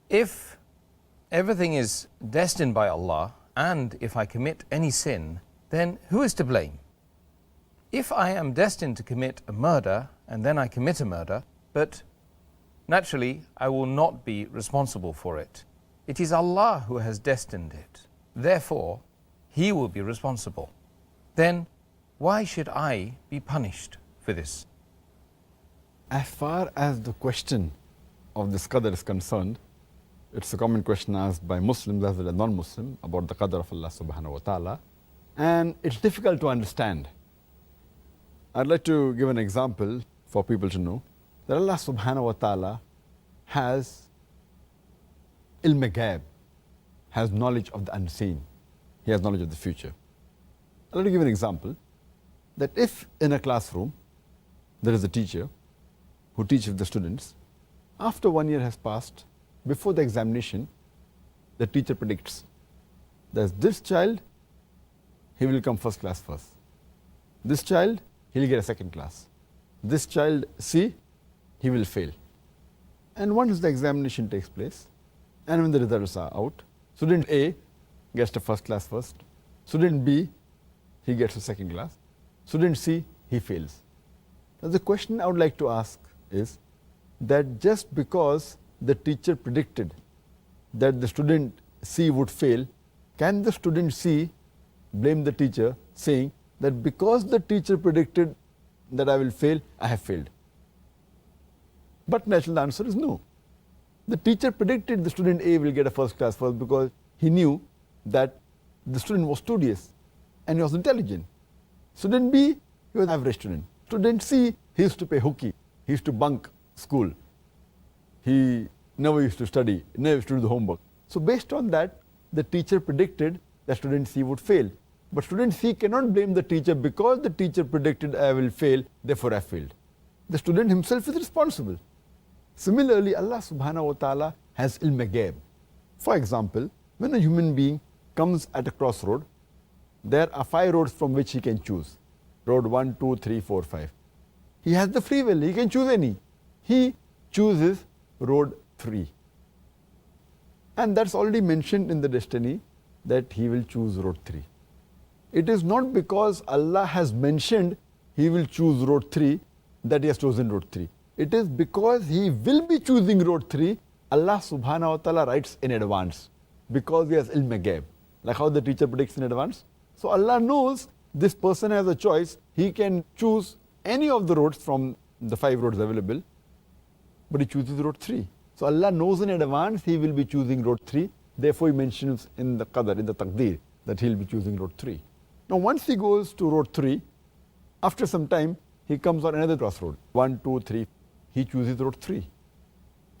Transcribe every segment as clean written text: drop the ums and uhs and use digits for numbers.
If everything is destined by Allah, and if I commit any sin, then who is to blame? If I am destined to commit a murder, and then I commit a murder, but naturally I will not be responsible for it. It is Allah who has destined it. Therefore, He will be responsible. Then why should I be punished for this? As far as the question of this qadr is concerned, it's a common question asked by Muslims as well as non-Muslims about the qadr of Allah subhanahu wa ta'ala, and it's difficult to understand. I'd like to give an example for people to know that Allah subhanahu wa ta'ala has ilm ghaib, has knowledge of the unseen. He has knowledge of the future. I'd like to give an example that if in a classroom there is a teacher who teaches the students, after 1 year has passed, before the examination, the teacher predicts that this child, he will come first class first. This child, he will get a second class. This child, C, he will fail. And once the examination takes place, and when the results are out, student A gets the first class first, student B, he gets the second class, student C, he fails. Now the question I would like to ask is that just because the teacher predicted that the student C would fail, can the student C blame the teacher saying that because the teacher predicted that I will fail, I have failed? But natural answer is no. The teacher predicted the student A will get a first class first because he knew that the student was studious and he was intelligent. Student B, he was an average student. Student C, he used to play hooky, he used to bunk school. He never used to study, never used to do the homework. So based on that, the teacher predicted that student C would fail. But student C cannot blame the teacher because the teacher predicted I will fail, therefore I failed. The student himself is responsible. Similarly, Allah subhanahu wa ta'ala has ilm ghaib. For example, when a human being comes at a crossroad, there are 5 roads from which he can choose. Road 1, 2, 3, 4, 5. He has the free will, he can choose any. He chooses road 3. And that's already mentioned in the destiny that he will choose road 3. It is not because Allah has mentioned he will choose road 3 that he has chosen road 3. It is because he will be choosing road 3, Allah subhanahu wa ta'ala writes in advance because he has ilm ghaib. Like how the teacher predicts in advance. So Allah knows this person has a choice. He can choose any of the roads from the 5 roads available, but he chooses road 3. So Allah knows in advance he will be choosing road 3. Therefore he mentions in the qadr, in the taqdeer, that he will be choosing road 3. Now once he goes to road 3, after some time he comes on another crossroad, 1, 2, 3. He chooses road 3.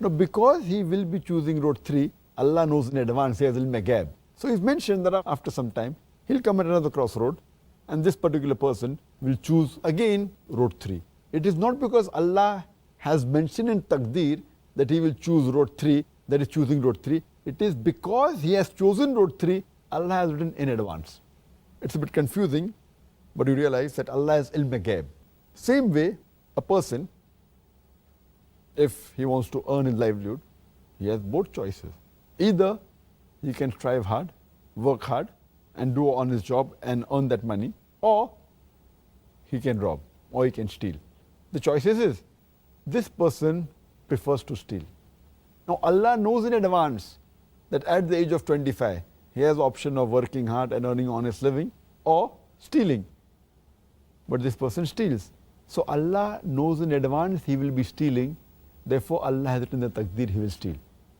Now because he will be choosing road 3, Allah knows in advance, he has ilm ghaib. So he's mentioned that after some time, he'll come at another crossroad and this particular person will choose again road 3. It is not because Allah has mentioned in taqdeer that he will choose road 3, that is choosing road 3. It is because he has chosen road 3, Allah has written in advance. It's a bit confusing, but you realize that Allah has ilm ghaib. Same way, a person, if he wants to earn his livelihood, he has both choices. Either he can strive hard, work hard, and do on his job and earn that money, or he can rob, or he can steal. The choice is this person prefers to steal. Now Allah knows in advance that at the age of 25, he has the option of working hard and earning honest living, or stealing. But this person steals. So Allah knows in advance he will be stealing. Therefore, Allah has written the taqdeer he will steal.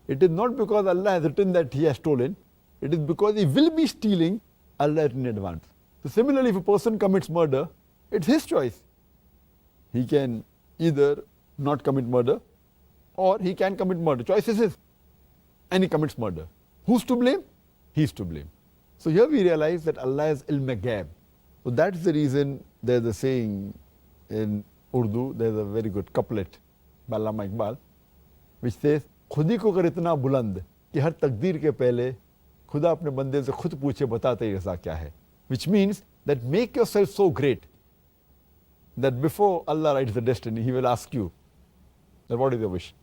It is not because Allah has written that he has stolen. It is because he will be stealing, Allah has written in advance. So similarly, if a person commits murder, it's his choice. He can either not commit murder or he can commit murder. Choice is his. And he commits murder. Who's to blame? He's to blame. So here we realize that Allah has ilm ghaib. So that's the reason there's a saying in Urdu, there's a very good couplet by Allama Iqbal, which says, खुद ही को कर इतना बुलंद कि हर तकदीर के पहले खुदा अपने बंदे से खुद पूछे बता तेरी रज़ा क्या है. Which means that make yourself so great that before Allah writes the destiny, He will ask you that what is your wish.